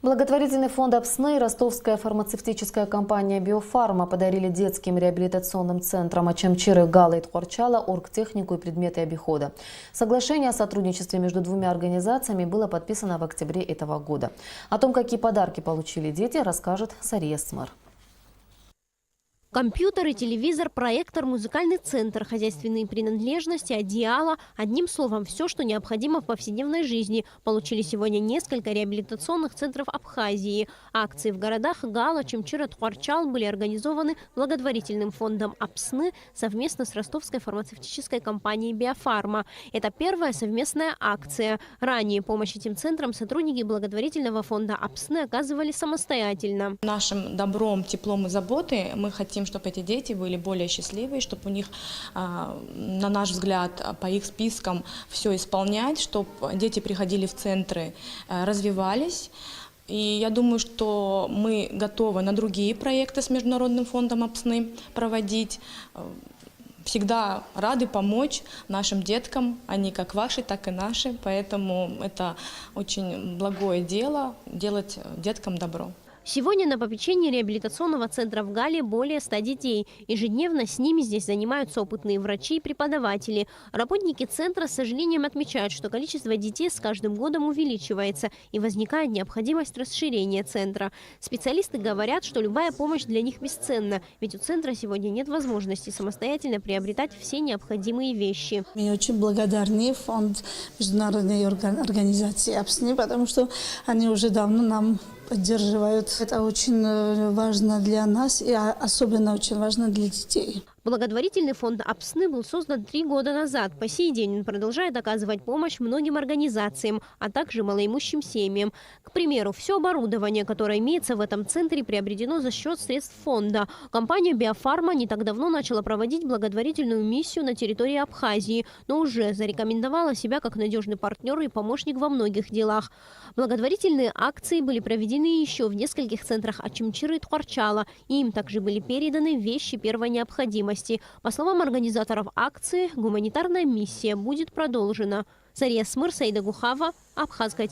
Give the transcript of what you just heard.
Благотворительный фонд «Апсны» и ростовская фармацевтическая компания «Биофарма» подарили детским реабилитационным центрам Ачамчиры, Галы и Тхорчала оргтехнику и предметы обихода. Соглашение о сотрудничестве между двумя организациями было подписано в октябре этого года. О том, какие подарки получили дети, расскажет Сария Смар. Компьютер и телевизор, проектор, музыкальный центр, хозяйственные принадлежности, одеяло. Одним словом, все, что необходимо в повседневной жизни. Получили сегодня несколько реабилитационных центров Абхазии. Акции в городах Гала, Чамчира, Тхорчал были организованы благотворительным фондом «Апсны» совместно с ростовской фармацевтической компанией «Биофарма». Это первая совместная акция. Ранее помощь этим центрам сотрудники благотворительного фонда «Апсны» оказывали самостоятельно. Нашим добром, теплом и заботой мы хотим, чтобы эти дети были более счастливые, чтобы у них, на наш взгляд, по их спискам все исполнять, чтобы дети приходили в центры, развивались. И я думаю, что мы готовы на другие проекты с Международным фондом «Апсны» проводить. Всегда рады помочь нашим деткам, они как ваши, так и наши. Поэтому это очень благое дело – делать деткам добро. Сегодня на попечении реабилитационного центра в Гале более 100 детей. Ежедневно с ними здесь занимаются опытные врачи и преподаватели. Работники центра с сожалением отмечают, что количество детей с каждым годом увеличивается и возникает необходимость расширения центра. Специалисты говорят, что любая помощь для них бесценна, ведь у центра сегодня нет возможности самостоятельно приобретать все необходимые вещи. Мы очень благодарны фонд Международной организации «Апсны», потому что они уже давно нам поддерживают. Это очень важно для нас и особенно очень важно для детей. Благотворительный фонд «Апсны» был создан 3 года назад. По сей день он продолжает оказывать помощь многим организациям, а также малоимущим семьям. К примеру, все оборудование, которое имеется в этом центре, приобретено за счет средств фонда. Компания «Биофарма» не так давно начала проводить благотворительную миссию на территории Абхазии, но уже зарекомендовала себя как надежный партнер и помощник во многих делах. Благотворительные акции были проведены еще в нескольких центрах Ачамчиры и Тхорчала, и им также были переданы вещи первой необходимости. По словам организаторов акции, гуманитарная миссия будет продолжена. Сария Смыр, Саида Гухава, Абхазская